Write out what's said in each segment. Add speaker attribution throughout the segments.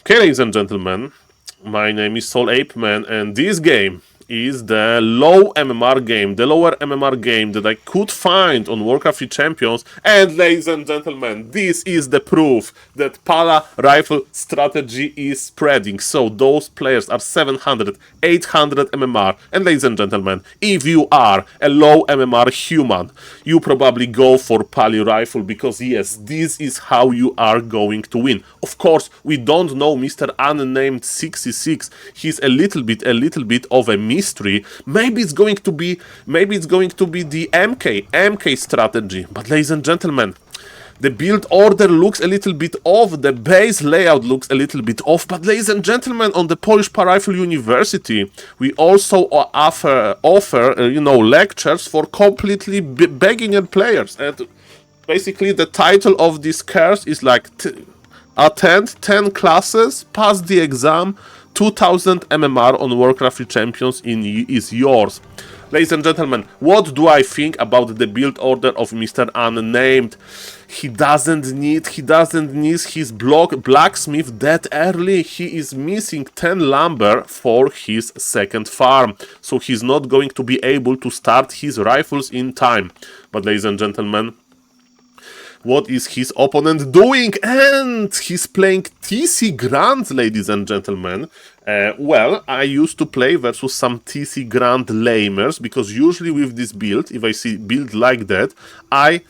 Speaker 1: Okay, ladies and gentlemen, my name is SaulApeMan, and this game is the low MMR game, the lower MMR game that I could find on Warcraft 3 Champions. And ladies and gentlemen, this is the proof that Pala rifle strategy is spreading. So those players are 700, 800 MMR. And ladies and gentlemen, if you are a low MMR human, you probably go for Pali rifle because yes, this is how you are going to win. Of course, we don't know Mr. Unnamed 66. He's a little bit of a mystery. Maybe it's going to be the MK strategy. But ladies and gentlemen, the build order looks a little bit off, the base layout looks a little bit off, but ladies and gentlemen, on the Polish Rifle University, we also offer lectures for completely beginner players. And basically the title of this course is like attend 10 classes, pass the exam, 2000 MMR on Warcraft 3 Champions is yours. Ladies and gentlemen, what do I think about the build order of Mr. Unnamed? He doesn't need his blacksmith that early. He is missing 10 lumber for his second farm. So he's not going to be able to start his rifles in time. But ladies and gentlemen, what is his opponent doing? And he's playing TC Grand, ladies and gentlemen. Well, I used to play versus some TC Grand lamers, because usually with this build, if I see build like that, I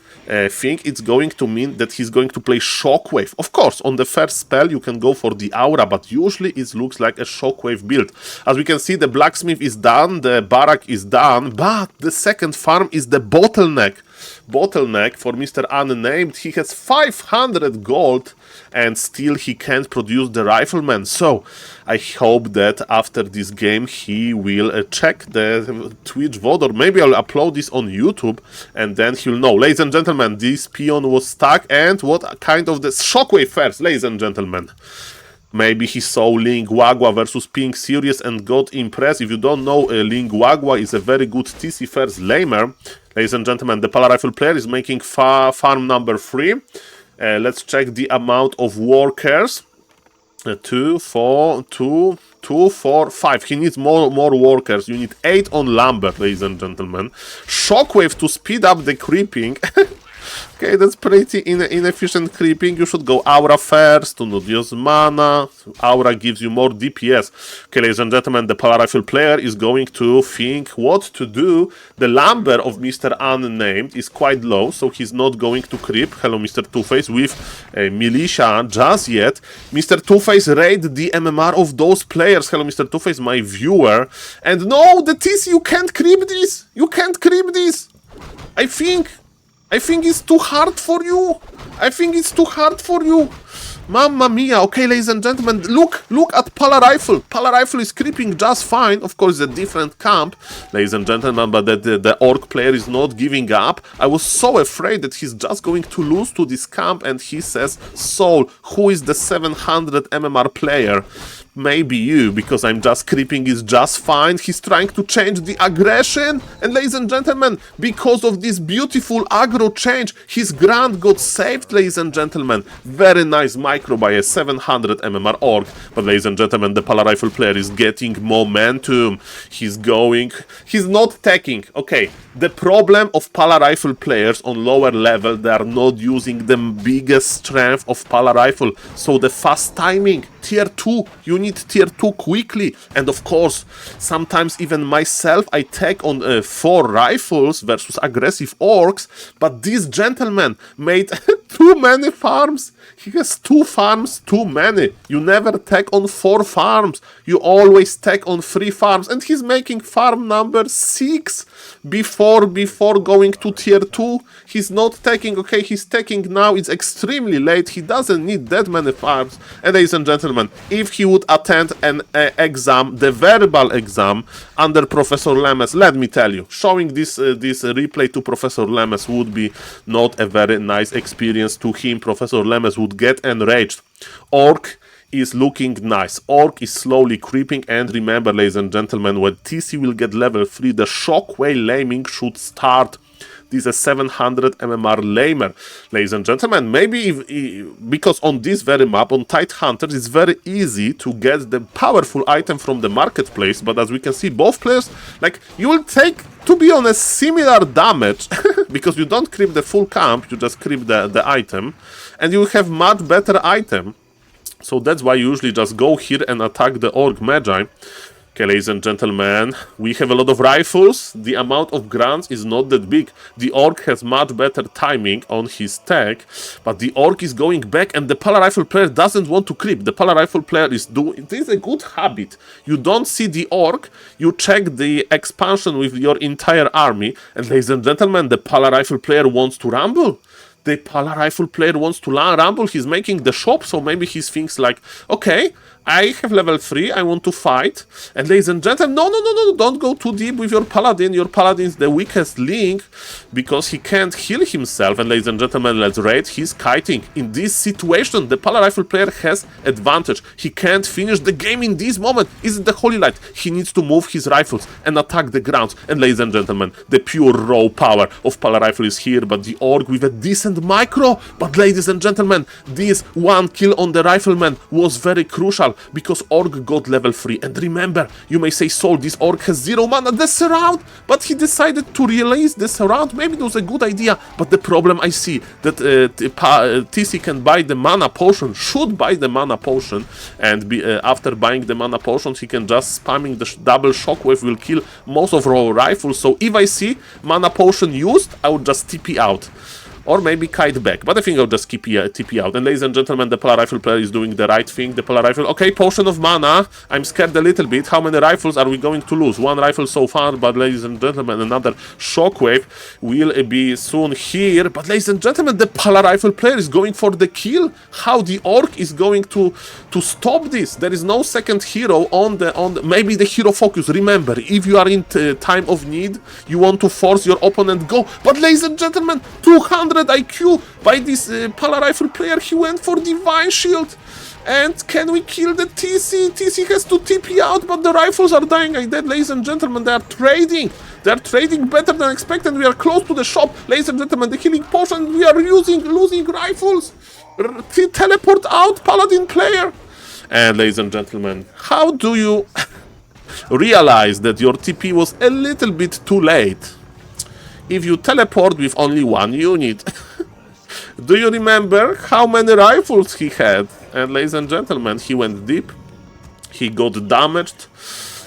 Speaker 1: think it's going to mean that he's going to play Shockwave. Of course, on the first spell you can go for the Aura, but usually it looks like a Shockwave build. As we can see, the blacksmith is done, the barrack is done, but the second farm is the bottleneck for Mr. Unnamed. He has 500 gold and still he can't produce the rifleman. So I hope that after this game he will check the Twitch VOD, or maybe I'll upload this on YouTube and then he'll know. Ladies and gentlemen, this peon was stuck, and what kind of the Shockwave first, ladies and gentlemen. Maybe he saw Lingwagwa versus Pink Series and got impressed. If you don't know, Lingwagwa is a very good TC first lamer. Ladies and gentlemen, the Pala Rifle player is making farm number 3. Let's check the amount of workers. 2, 4, 5. He needs more workers. You need 8 on lumber, ladies and gentlemen. Shockwave to speed up the creeping. Okay, that's pretty inefficient creeping. You should go Aura first to not use mana. Aura gives you more DPS. Okay, ladies and gentlemen, the Pala Rifle player is going to think what to do. The lumber of Mr. Unnamed is quite low, so he's not going to creep. Hello, Mr. Two-Face, with a militia just yet. Mr. Two-Face raid the MMR of those players. Hello, Mr. Two-Face, my viewer. And no, the TC, you can't creep this. You can't creep this. I think it's too hard for you. Mamma mia. Okay, ladies and gentlemen, look at Pala Rifle. Pala Rifle is creeping just fine. Of course, it's a different camp, ladies and gentlemen, but the Orc player is not giving up. I was so afraid that he's just going to lose to this camp, and he says, Saul, who is the 700 MMR player? Maybe you, because I'm just creeping is just fine. He's trying to change the aggression, and ladies and gentlemen, because of this beautiful aggro change, his Grand got saved, ladies and gentlemen. Very nice micro by a 700 MMR Orc. But ladies and gentlemen, the Pala Rifle player is getting momentum. He's not taking. Okay, the problem of Pala Rifle players on lower level, they are not using the biggest strength of Pala Rifle. So the fast timing, tier 2, you need tier 2 quickly. And of course, sometimes even myself, I take on 4 rifles versus aggressive orcs, but this gentleman made too many farms. He has 2 farms too many. You never take on 4 farms. You always take on 3 farms. And he's making farm number 6 before going to tier 2. He's not taking, okay, he's taking now. It's extremely late. He doesn't need that many farms. And ladies and gentlemen, if he would attend an exam, the verbal exam under Professor Lemes, let me tell you, showing this replay to Professor Lemes would be not a very nice experience to him. Professor Lemes would get enraged. Orc is looking nice. Orc is slowly creeping, and remember, ladies and gentlemen, when TC will get level 3, the Shockwave laming should start. This is a 700 MMR lamer, ladies and gentlemen. Maybe because on this very map, on Tide Hunter, it's very easy to get the powerful item from the marketplace, but as we can see, both players, like, you will take, to be honest, similar damage, because you don't creep the full camp, you just creep the item, and you have much better item. So that's why you usually just go here and attack the Orc Magi. Okay, ladies and gentlemen, we have a lot of rifles. The amount of grunts is not that big. The Orc has much better timing on his tech, but the Orc is going back and the Pala Rifle player doesn't want to creep. The Pala Rifle player is doing... It is a good habit. You don't see the Orc, you check the expansion with your entire army, and ladies and gentlemen, the Pala Rifle player wants to rumble. The Pala Rifle player wants to rumble, he's making the shop, so maybe he thinks like, okay, I have level 3, I want to fight. And ladies and gentlemen, no, don't go too deep with your Paladin. Your Paladin is the weakest link because he can't heal himself. And ladies and gentlemen, let's raid, he's kiting. In this situation, the Pala Rifle player has advantage. He can't finish the game in this moment. Isn't the Holy Light? He needs to move his rifles and attack the grounds. And ladies and gentlemen, the pure raw power of Pala Rifle is here, but the Orc with a decent micro. But ladies and gentlemen, this one kill on the Rifleman was very crucial, because Orc got level 3. And remember, you may say, Saul, this Orc has 0 mana, the surround, but he decided to release the surround. Maybe it was a good idea, but the problem I see, that TC can buy the mana potion, should buy the mana potion, and after buying the mana potions, he can just spamming the double shockwave will kill most of our rifles. So if I see mana potion used, I would just TP out. Or maybe kite back, but I think I'll just TP out. And ladies and gentlemen, the Pala Rifle player is doing the right thing. The Pala Rifle, okay, potion of mana. I'm scared a little bit. How many rifles are we going to lose? 1 rifle so far, but ladies and gentlemen, another shockwave will be soon here. But ladies and gentlemen, the Pala Rifle player is going for the kill. How the Orc is going to stop this? There is no second hero on the maybe the hero focus. Remember, if you are in time of need, you want to force your opponent go. But ladies and gentlemen, 200 IQ by this Pala Rifle player. He went for Divine Shield. And can we kill the TC? TC has to TP out, but the rifles are dying like that. Ladies and gentlemen, they are trading. They are trading better than expected. We are close to the shop. Ladies and gentlemen, the healing potion. We are losing rifles. Teleport out, Paladin player. And ladies and gentlemen, how do you realize that your TP was a little bit too late? If you teleport with only 1 unit. Do you remember how many rifles he had? And ladies and gentlemen, he went deep. He got damaged.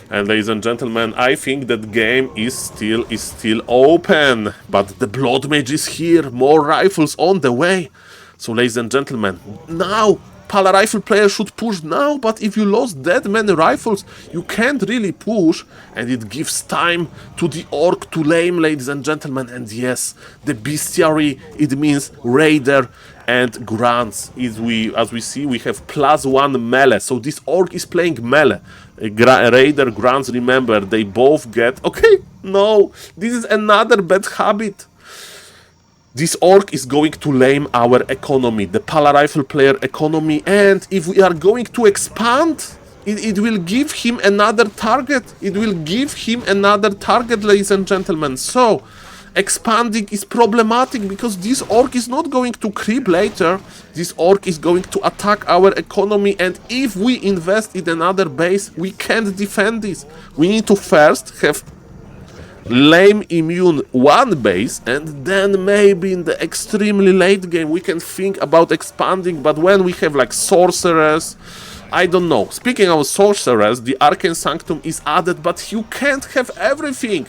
Speaker 1: And ladies and gentlemen, I think that game is still open. But the Blood Mage is here. More rifles on the way. So ladies and gentlemen, now Pala Rifle player should push now, but if you lost that many rifles, you can't really push, and it gives time to the Orc to lame, ladies and gentlemen. And yes, the bestiary, it means Raider and Grunts. As we see, we have +1 melee, so this Orc is playing melee. Raider, Grunts, remember, they both get... Okay, no, this is another bad habit. This Orc is going to lame our economy, the Pala Rifle player economy, and if we are going to expand, it will give him another target. It will give him another target, ladies and gentlemen. So, expanding is problematic because this Orc is not going to creep later. This Orc is going to attack our economy, and if we invest in another base, we can't defend this. We need to first have lame immune 1 base, and then maybe in the extremely late game we can think about expanding. But when we have like sorcerers, I don't know. Speaking of sorcerers, the Arcane Sanctum is added, but you can't have everything.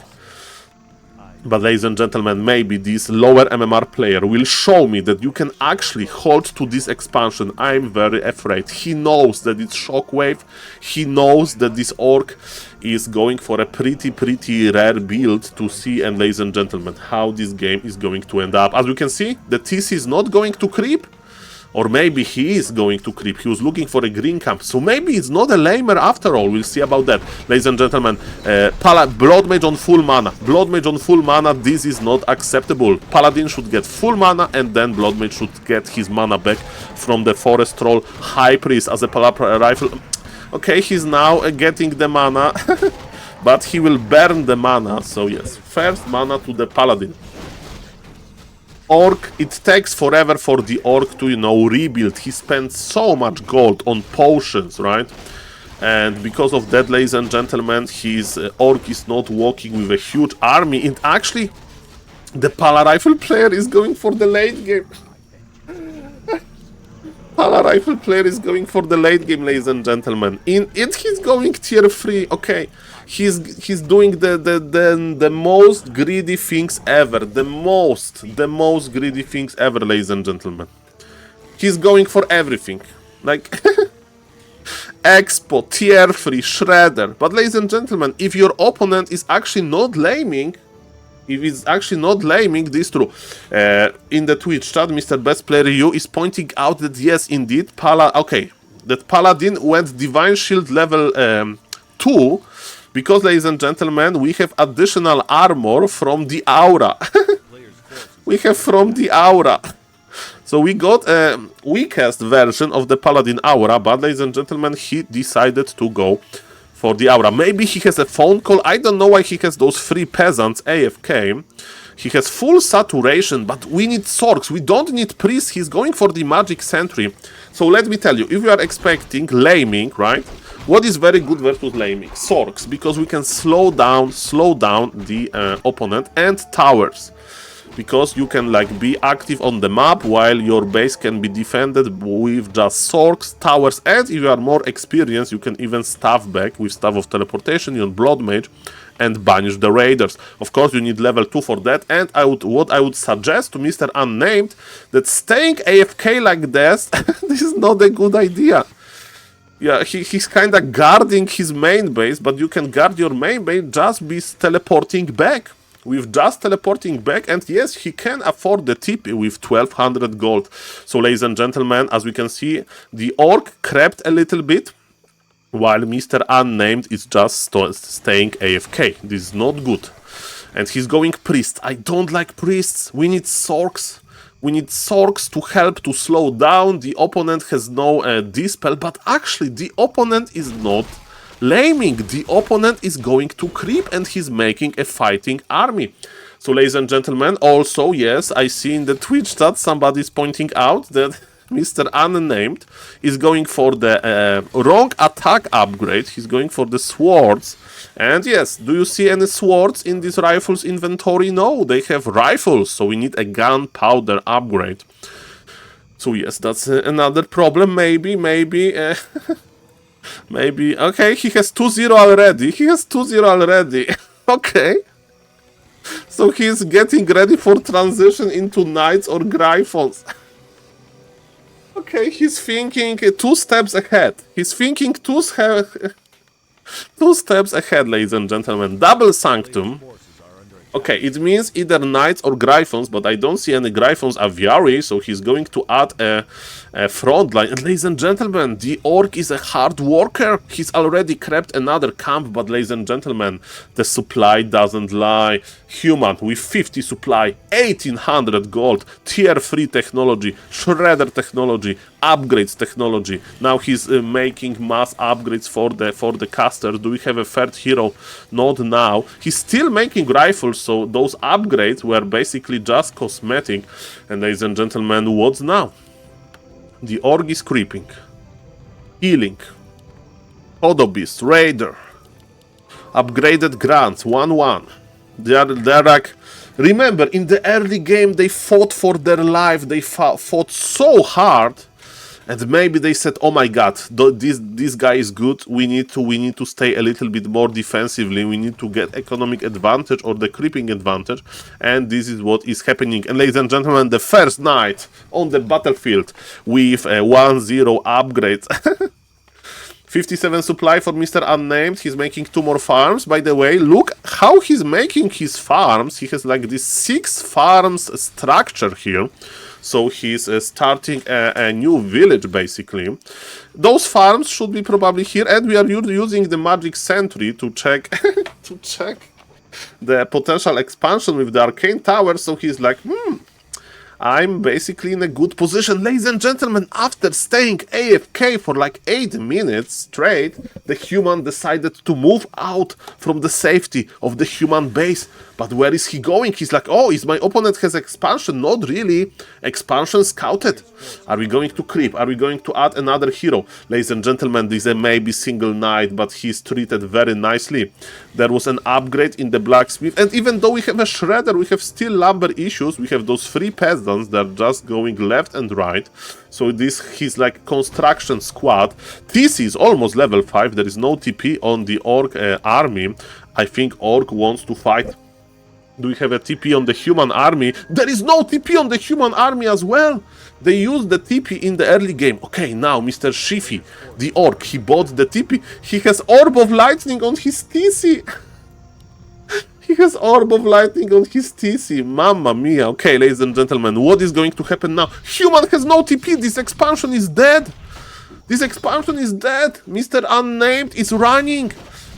Speaker 1: But ladies and gentlemen, maybe this lower MMR player will show me that you can actually hold to this expansion. I'm very afraid. He knows that it's Shockwave. He knows that this Orc is going for a pretty rare build to see. And ladies and gentlemen, how this game is going to end up. As you can see, the TC is not going to creep. Or maybe he is going to creep. He was looking for a green camp. So maybe it's not a lamer after all. We'll see about that. Ladies and gentlemen, Blood Mage on full mana. Blood Mage on full mana. This is not acceptable. Paladin should get full mana, and then Blood Mage should get his mana back from the Forest Troll High Priest as a Rifle. Okay, he's now getting the mana. But he will burn the mana. So yes, first mana to the Paladin. Orc, it takes forever for the Orc to, you know, rebuild. He spends so much gold on potions, right? And because of that, ladies and gentlemen, his Orc is not walking with a huge army. And actually, the Pala Rifle player is going for the late game. Pala Rifle player is going for the late game, ladies and gentlemen. In it, he's going tier 3. Okay, he's doing the most greedy things ever. The most greedy things ever, ladies and gentlemen. He's going for everything. Like Expo, tier 3, Shredder. But ladies and gentlemen, if your opponent is actually not laming, this true. In the Twitch chat, Mr. Best Player U is pointing out that yes, indeed, that Paladin went Divine Shield level 2, because, ladies and gentlemen, we have additional armor from the Aura. We have from the Aura. So we got a weakest version of the Paladin Aura, but, ladies and gentlemen, he decided to go for the Aura. Maybe he has a phone call. I don't know why he has those 3 peasants AFK. He has full saturation, but we need Sorks. We don't need Priest. He's going for the Magic Sentry. So let me tell you, if you are expecting laming, right? What is very good versus laming? Sorks, because we can slow down the opponent, and towers. Because you can like be active on the map while your base can be defended with just Sorks, towers, and if you are more experienced, you can even staff back with Staff of Teleportation, you Blood Mage, and banish the raiders. Of course, you need level 2 for that, and what I would suggest to Mr. Unnamed, that staying AFK like this, this is not a good idea. Yeah, he's kinda guarding his main base, but you can guard your main base just be teleporting back. With just teleporting back, and yes, he can afford the TP with 1200 gold. So, ladies and gentlemen, as we can see, the Orc crept a little bit, while Mr. Unnamed is just staying AFK. This is not good. And he's going Priest. I don't like Priests. We need Sorks. We need Sorks to help to slow down. The opponent has no Dispel, but actually the opponent is not laming. The opponent is going to creep, and he's making a fighting army. So, ladies and gentlemen, also, yes, I see in the Twitch chat somebody's pointing out that Mr. Unnamed is going for the wrong attack upgrade. He's going for the swords. And yes, do you see any swords in this rifles inventory? No, they have rifles, so we need a gunpowder upgrade. So yes, that's another problem. Maybe. Maybe. Okay, he has 2-0 already. Okay. So he's getting ready for transition into Knights or Gryphons. Okay, he's thinking 2 steps ahead. He's thinking 2 steps ahead, ladies and gentlemen. Double Sanctum. Okay, it means either Knights or Gryphons, but I don't see any Gryphons aviary, so he's going to add a front line. And ladies and gentlemen, the Orc is a hard worker. He's already crept another camp, but ladies and gentlemen, the supply doesn't lie. Human with 50 supply, 1800 gold, tier 3 technology, shredder technology, upgrades technology. Now he's making mass upgrades for the casters. Do we have a third hero? Not now. He's still making rifles, so those upgrades were basically just cosmetic. And ladies and gentlemen, what's now? The Orc is creeping. Healing. Hodobist, Raider. Upgraded grants, 1-1. They're like... Remember, in the early game, they fought for their life. They fought so hard. And maybe they said, oh my god, this guy is good, we need to stay a little bit more defensively, we need to get economic advantage or the creeping advantage, and this is what is happening. And ladies and gentlemen, the first night on the battlefield with a 1-0 upgrade. 57 supply for Mr. Unnamed, he's making 2 more farms. By the way, look how he's making his farms. He has like this 6 farms structure here. So he's starting a new village, basically. Those farms should be probably here, and we are using the Magic Sentry to check to check the potential expansion with the Arcane Tower. So he's like, I'm basically in a good position. Ladies and gentlemen, after staying AFK for like 8 minutes straight, the human decided to move out from the safety of the human base. But where is he going? He's like, oh, is my opponent has expansion? Not really. Expansion scouted. Are we going to creep? Are we going to add another hero? Ladies and gentlemen, this is a maybe single knight, but he's treated very nicely. There was an upgrade in the blacksmith, and even though we have a shredder, we have still lumber issues. We have those 3 peasants that are just going left and right. So this he's like construction squad. TC is almost level 5. There is no TP on the orc army. I think orc wants to fight. Do we have a TP on the human army? There is no TP on the human army as well. They used the TP in the early game. Okay, now Mr. Shifi, the orc, he bought the TP. He has Orb of Lightning on his TC. He has Orb of Lightning on his TC. Mamma mia. Okay, ladies and gentlemen, what is going to happen now? Human has no TP. This expansion is dead. This expansion is dead. Mr. Unnamed is running.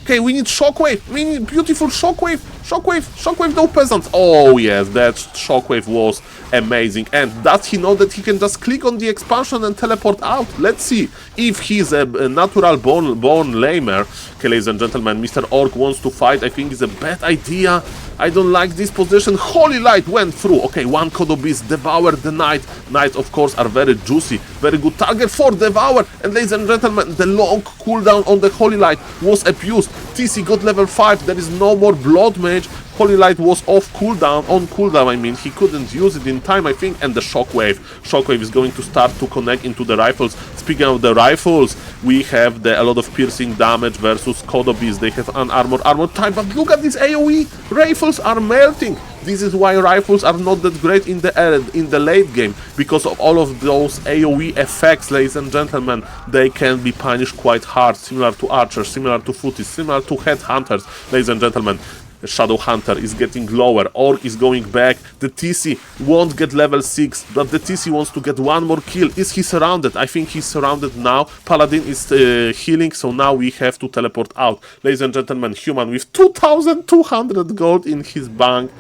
Speaker 1: Okay, we need Shockwave. We need beautiful Shockwave. Shockwave, no peasants. Oh, yes, that Shockwave was amazing. And does he know that he can just click on the expansion and teleport out? Let's see if he's a natural born lamer. Okay, ladies and gentlemen, Mr. Orc wants to fight. I think it's a bad idea. I don't like this position. Holy Light went through. Okay, one Kodo Beast devoured the Knight. Knights, of course, are very juicy. Very good target for Devour. And ladies and gentlemen, the long cooldown on the Holy Light was abused. TC got level 5. There is no more Blood Mage. Holy Light was off cooldown, on cooldown I mean, he couldn't use it in time I think, and the Shockwave. Shockwave is going to start to connect into the rifles. Speaking of the rifles, we have a lot of piercing damage versus Kodobis. They have unarmored armor type, but look at this AoE! Rifles are melting! This is why rifles are not that great in the late game, because of all of those AoE effects, ladies and gentlemen. They can be punished quite hard, similar to archers, similar to footies, similar to headhunters, ladies and gentlemen. The Shadow Hunter is getting lower, Orc is going back, the TC won't get level 6, but the TC wants to get one more kill. Is he surrounded? I think he's surrounded now. Paladin is healing, so now we have to teleport out. Ladies and gentlemen, human with 2,200 gold in his bank.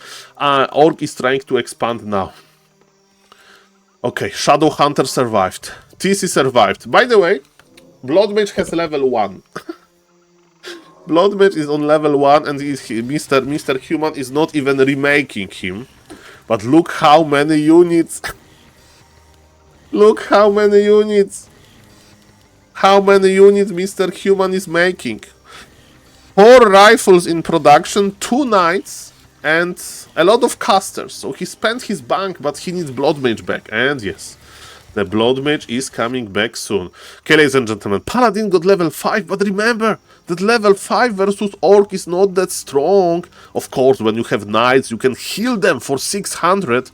Speaker 1: Orc is trying to expand now. Okay, Shadow Hunter survived. TC survived. By the way, Blood Mage has level 1. Blood Mage is on level 1 and Mr. Human is not even remaking him. But look how many units. Look how many units. How many units Mr. Human is making. 4 rifles in production, 2 knights, and a lot of casters. So he spent his bank, but he needs Blood Mage back. And yes, the Blood Mage is coming back soon. Okay, ladies and gentlemen, Paladin got level 5, but remember that level 5 versus Orc is not that strong. Of course, when you have Knights, you can heal them for 600.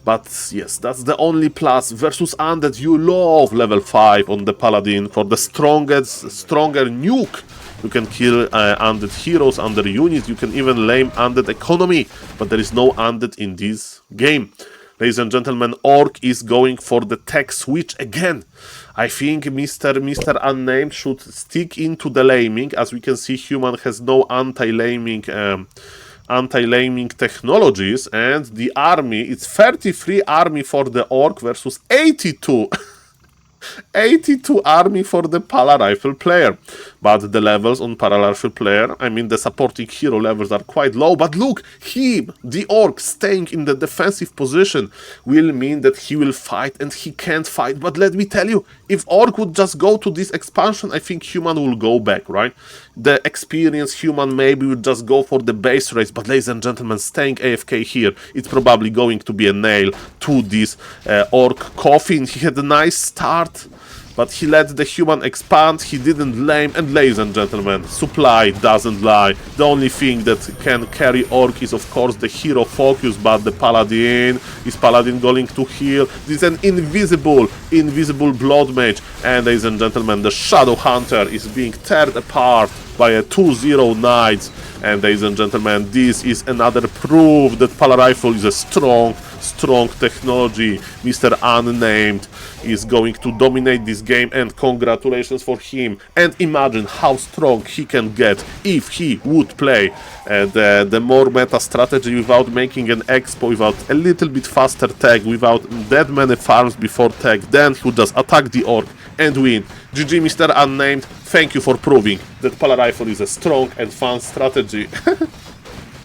Speaker 1: But yes, that's the only plus. Versus Undead, you love level 5 on the Paladin for the stronger nuke. You can kill Undead heroes, Undead units, you can even lame Undead economy. But there is no Undead in this game. Ladies and gentlemen, Orc is going for the tech switch again. I think Mr. Unnamed should stick into the laming. As we can see, human has no anti-laming technologies, and the army, it's 33 army for the Orc versus 82. 82 army for the Pala Rifle player. But the levels on Pala Rifle player, I mean the supporting hero levels are quite low. But look, him, the Orc, staying in the defensive position will mean that he will fight, and he can't fight. But let me tell you, if Orc would just go to this expansion, I think human will go back, right? The experienced human maybe would just go for the base race. But ladies and gentlemen, staying AFK here, it's probably going to be a nail to this Orc coffin. He had a nice start, but he let the human expand, he didn't lame, and ladies and gentlemen, supply doesn't lie. The only thing that can carry Orc is of course the hero focus, but the Paladin, is Paladin going to heal? This is an invisible Blood Mage, and ladies and gentlemen, the Shadow Hunter is being teared apart by a 2-0 Knights. And ladies and gentlemen, this is another proof that Pala Rifle is a strong strong technology. Mr. Unnamed is going to dominate this game, and congratulations for him. And imagine how strong he can get if he would play the more meta strategy without making an expo, without a little bit faster tag, without that many farms before tag. Then he would just attack the orc and win. GG, Mr. Unnamed. Thank you for proving that Pala Rifle is a strong and fun strategy.